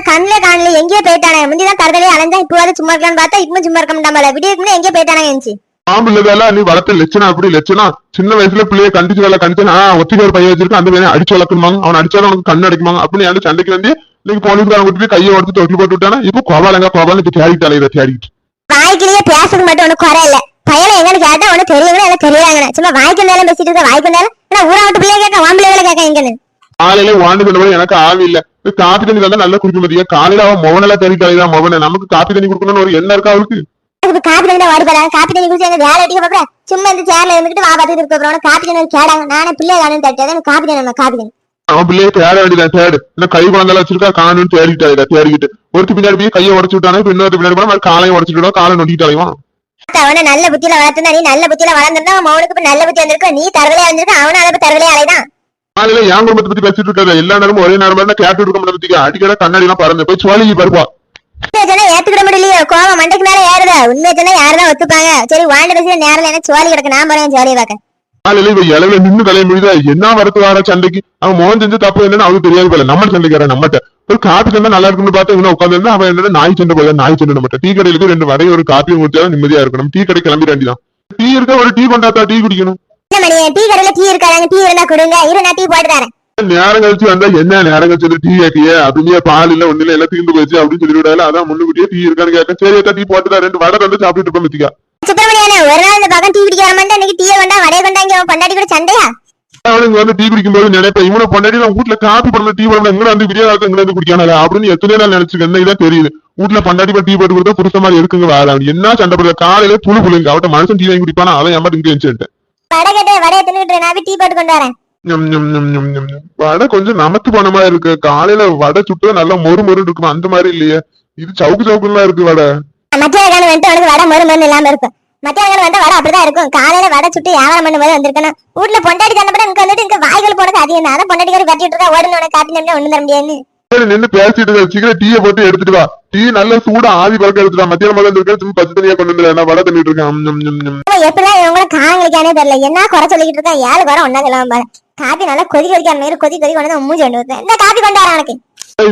கண்ணுல காணல எங்கேயோ போயிட்டானே. முந்திதான் தரதலே அலைஞ்சா இப்போவாது சும்மா இருக்கான்னு பார்த்தா இப்பவும் சும்மா இருக்க மாட்டாமல. விடியக்குன்னு எங்கேயோ போயிட்டானே இருந்துச்சு. ஆம்பிள்ளதால நீ வளர்த்த லட்சணம் அப்படி லட்சணம். சின்ன வயசுல பிள்ளைய கண்டிச்சு வேலை கண்டிச்சு ஒத்திக்கு ஒரு பையன் வச்சிருக்க அந்த பையனை அடிச்சு வளர்க்கணுமாங்க. அவன் அடிச்சாலும் அவனுக்கு கண்ணு அடிக்குமாங்க அப்படின்னு யாரும் சண்டைக்கு வந்து நீங்க போலீஸ்காரன் விட்டு கையை உடச்சு தொட்டி போட்டு விட்டானா இப்போ கோபாலங்க கோபாலம் இப்ப தேடிட்டு அலையிற தேடிட்டு வாய்க்கிலேயே பேசுறது மட்டும் ஒண்ணு குறை இல்ல. பையனை எங்கன்னு கேட்டா ஒண்ணு தெரியுங்க இல்ல தெரியாங்க. சும்மா வாய்க்கு நேரம் பேசிட்டு இருக்க வாய்க்கு நேரம் ஊரா விட்டு பிள்ளைய கேட்க வாம்பிள்ளைகளை கேட்க எங்கன்னு காலையில வாண்டு சொன்ன எனக்கு ஆவி இல்ல. காப்பி தண்ணி தான் நல்லா குடிக்க முடியும். காலையில அவன் மொவனெல்லாம் தேடிட்டு அலைதான் மொவனை நமக்கு காப்பி தண்ணி கொடுக்கணும்னு ஒரு எண்ணம் இருக்கா அவளுக்கு. காப்பி தண்ணி ஓடி போறாங்க. காப்பி தண்ணி குடிச்சு எங்க வேலை வெட்டிக்க பாக்குறேன். சும்மா இந்த சேர்ல இருந்துட்டு வா பார்த்துட்டு இருக்க காப்பி தண்ணி கேடாங்க. நானே பிள்ளை காணும் தட்டாதான் காப்பி தண்ணி காப்பி தண்ணி அவன் பிள்ளைய தேட வேண்டியதான் தேடு. இல்ல கை குழந்தை வச்சிருக்கா காணுன்னு தேடிக்கிட்டு ஒருத்தி பின்னாடி போய் கையை உடச்சு விட்டானே இன்னொரு பின்னாடி போனா காலையும் உடச்சுட்டு விடுவா காலை நொட்டிட்டு அலைவான். அவனை நல்ல புத்தியில வளர்த்துனா நீ நல்ல புத்தியில வளர்ந்துருந்தா அவனுக்கு இப்ப நல்ல புத்தி வந்திருக்க. நீ தரவலையா வந்திருக்க அவனை அதை தரவலையா அலைதான். காலையில என் குடும்பத்தை பத்தி பேசிட்டு இருக்காரு. எல்லா நேரமும் ஒரே நேரம் கேட்டு இருக்க மாட்டேன். அடிக்கடி கண்ணாடி எல்லாம் பறந்து போய் சுவாலி பருப்பா ஏத்துக்கிட முடியலையோ கோவம் மண்டைக்கு மேல ஏறுத. உண்மையை சொன்னா யாருதான் ஒத்துப்பாங்க. சரி வாண்ட பேசுற நேரம் எனக்கு சுவாலி கிடக்கு. நான் போறேன் சுவாலியை பார்க்க. காலையில இவ இளவுல நின்று தலையை முடியுதா என்ன வரத்து வர சண்டைக்கு. அவன் மோகன் செஞ்ச தப்பு என்னன்னு அவனுக்கு தெரியாது போல. நம்ம சண்டைக்கார நம்மகிட்ட ஒரு காப்பி சண்டை நல்லா இருக்குன்னு பார்த்து இவனை உட்காந்து அவன் என்ன நாய் சண்டை போல. நாய் சண்டை நம்ம டீ கடையிலுக்கு 2 வரையும் ஒரு காப்பியும் குடிச்சா நிம்மதியா இருக்கணும். டீ கடை கிளம்பி வேண்டிதான். டீ இருக்கா ஒரு டீ கொண்டாத்தா டீ குடிக்கணும். டீ கடையில டீ இருக்காங்க. டீ இருந்தா கொடுங்க இரு நான் டீ போட்டு தரேன். நேரம் கழிச்சு வந்தா என்ன நேரம் கழிச்சு டீ கேட்கிய அப்படியே பால் இல்ல ஒண்ணு எல்லாம் தீர்ந்து போச்சு அப்படின்னு சொல்லி விடாது. அதான் முன்னுக்குட்டியே டீ இருக்கான்னு கேட்க சரி டீ போட்டுதான் 2 வடை வந்து சாப்பிட்டு இருப்போம் மித்திக்கா. சுப்பிரமணியனே ஒரு நாள் இந்த பக்கம் டீ குடிக்க வர மாட்டேன். இன்னைக்கு டீயை கொண்டா வடையை கொண்டாங்க பொண்டாட்டி கூட சண்டையா. அவனுக்கு வந்து டீ குடிக்கும் போது நினைப்பேன் இவனை பொண்டாட்டி நான் வீட்டுல காப்பி போடல டீ போடல எங்க வந்து விடிய காலத்து எங்க வந்து குடிக்கானல அப்படின்னு எத்தனை நாள் நினைச்சிருக்கேன். இதான் தெரியுது வீட்டுல பொண்டாட்டி டீ போட்டு கொடுத்தா புருஷ மாதிரி இருக்குங்க வேற என்ன சண்டை போடுற. காலையில புழுங்க அவட்ட மனுஷன் டீ வாங்கி குடிப்பானா அதை ஏமாட்டு இங்க வச்சுட்டேன். வடை கேட்டேன் வடையை தின்னுட்டு நான் டீ போட்டு கொண்டு வரேன். வடை கொஞ்சம் நமத்து போன மாதிரி இருக்கு. காலையில வடை சுட்டு நல்லா மொறு மொறு இருக்குமா அந்த மாதிரி இல்லையே. இது சவுக்கு சவுக்குலாம் இருக்கு வடை. மத்தியானம் வந்துட்டு உனக்கு வடை மொறு மொறு இல்லாம இருக்கும். மத்தியானம் வந்தா வடை அப்படிதான் இருக்கும். காலையில வடை சுட்டு வியாபாரம் பண்ணும்போது வந்திருக்கணும். வீட்டுல பொண்டாட்டி தண்ணப்பட இங்க வந்துட்டு இங்க வாய்கள் போனது அதிகம். அதான் பொண்டாட்டிக்காரி கட்டிட்டு இருக்கா ஓடுன்னு உனக்கு காப்பி தண்ணி ஒண்ணு தர முடியாது. நின்று பேசிட்டு சீக்கிரம் டீயை போட்டு எடுத்துட்டு வா. டீ நல்ல சூடா ஆவி பழக்கம் எடுத்துட்டா. மத்தியானம் முதல்ல இருக்க பச்சை தனியா கொண்டு வந்து வடை தண்ணிட்டு இருக்கேன். எப்படிதான் இவங்களை காணங்களுக்கானே தெரியல. என்ன குறை சொல்லிக்கிட்டு இருக்கேன். 7 வாரம் ஒன்னா சொல்லாம பாரு. காப்பி நல்லா கொதி கொதிக்க கொதி கொண்டு மூஞ்சி கொண்டு வருது. இந்த காப்பி கொண்டு வர எனக்கு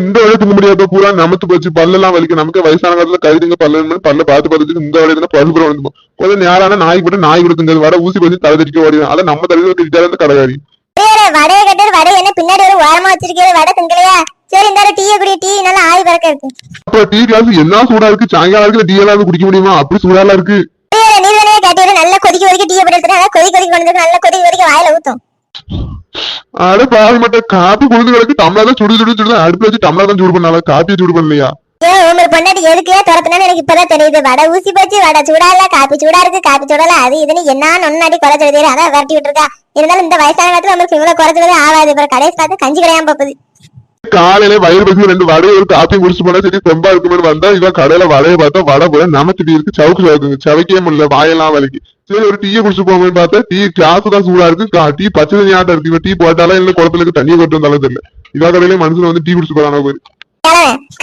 இந்த வழி தூங்க முடியாது. பூரா நமத்து போச்சு பல்லெல்லாம் வலிக்கும். நமக்கு வயசான காலத்துல கழுதுங்க பல்ல பார்த்து இந்த வழியில பல்லு வந்து கொஞ்சம் நேரான நாய் கூட நாய் கொடுத்துங்க வடை ஊசி போச்சு தலை தடிக்க ஓடிடும். அதை நம்ம தலைவர் திட்டாத கடையாரி வடையை கட்டு வடை என்ன பின்னாடி ஒரு ஓரமா வச்சிருக்கேன். வடை திங்கலையா சரி இந்த டீயை குடி. டீ நல்லா ஆவி பறக்க இருக்கு. அப்ப டீ கிளாஸ் என்ன சூடா இருக்கு. சாயங்காலம் இருக்கு டீ எல்லாம் குடிக்க முடியுமா அப்படி சூடாலாம் இருக்கு. நீ தானே கேட்டீங்க நல்லா கொதிக்க கொதிக்க டீயை போட்டு கொதி கொதிக்க நல்லா கொதிக்க கொதிக்க வாயில ஊத்தும். அட பாவி மட்டும் காப்பி குளிர்ந்து கிடக்கு. டம்ளர் சுடு சுடு சுடு அடுப்புல வச்சு டம்ளர் தான் சூடு பண்ணால காப்பியை சூடு பண்ணலையா. ஒரு பொண்டாட்டி எதுக்கே துரத்துனான்னு எனக்கு இப்பதான் தெரியுது. வடை ஊசி போச்சு வடை சூடா இல்ல காப்பி சூடா இருக்கு காப்பி சூடல அது இதுன்னு என்ன நொன்னாடி குறை சொல்லுது. அதான் விரட்டி விட்டுருக்கா. இருந்தாலும் இந்த வயசான காலத்துல நம்மளுக்கு இவ்வளவு குறை சொல்லுது ஆகாது. இப்ப கடைசி பார்த்து கஞ்சி கிடையாம போகுது. காலையில வயிறு பசி 2 வடையை ஒரு காப்பி குடிச்சு போனா சரி ரொம்ப இருக்குன்னு வந்தா இவன் கடையில வடையை பார்த்தா வடை போல நமக்கு டீ இருக்கு சவுக்கு சவுக்குங்க சவைக்கவே முடியல வாயெல்லாம் வலிக்கு. சரி ஒரு டீயை குடிச்சு போகும்போது பார்த்தா டீ கிளாஸ் தான் சூடா இருக்கு. டீ பச்சை தண்ணி ஆட்டம் இருக்கு. இவன் டீ போட்டாலும் இல்ல குளத்துல தண்ணியை கொட்டு வந்தாலும் தெரியல. இவா கடையில மனுஷன் வந்து டீ குடிச்சு போறாங்க போய்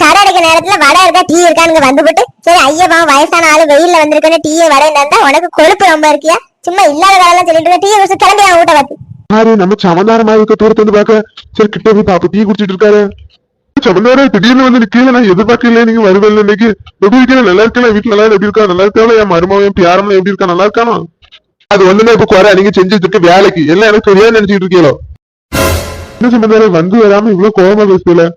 கடை அடைக்க நேரத்துல வடை இருக்கா டீ இருக்கான்னு வந்து போட்டு சரி ஐயப்பா வயசான ஆளு வெயில்ல வந்திருக்கேன்னு டீயை வடை இருந்தா உனக்கு கொழுப்பு ரொம்ப இருக்கியா. சும்மா இல்லாத வேலை சொல்லிட்டு டீயை குடிச்சு கிளம்பி அவன் வீட்டை பார்த்து நம்ம சமந்தாரமா இருக்க தூரத்து வந்து பாக்க சரி கிட்ட போய் பாப்பா டீ குடிச்சிட்டு இருக்காரு. சமந்தார திடீர்னு வந்து நிக்கல. நான் எதிர்பார்க்கல நீங்க வருவேன். இன்னைக்கு எப்படி இருக்கேன் நல்லா இருக்கலாம். வீட்டுல நல்லா எப்படி இருக்கா நல்லா இருக்காங்களா. என் மருமகன் பியாரம்லாம் எப்படி இருக்கா நல்லா இருக்கானோ. அது ஒண்ணுமே இப்ப குறை நீங்க செஞ்சு வச்சிருக்க வேலைக்கு எல்லாம் எனக்கு தெரியாது நினைச்சிட்டு இருக்கீங்களோ. என்ன சம்பந்தாரம் வந்து வராம இவ்வளவு கோபமா பேசல.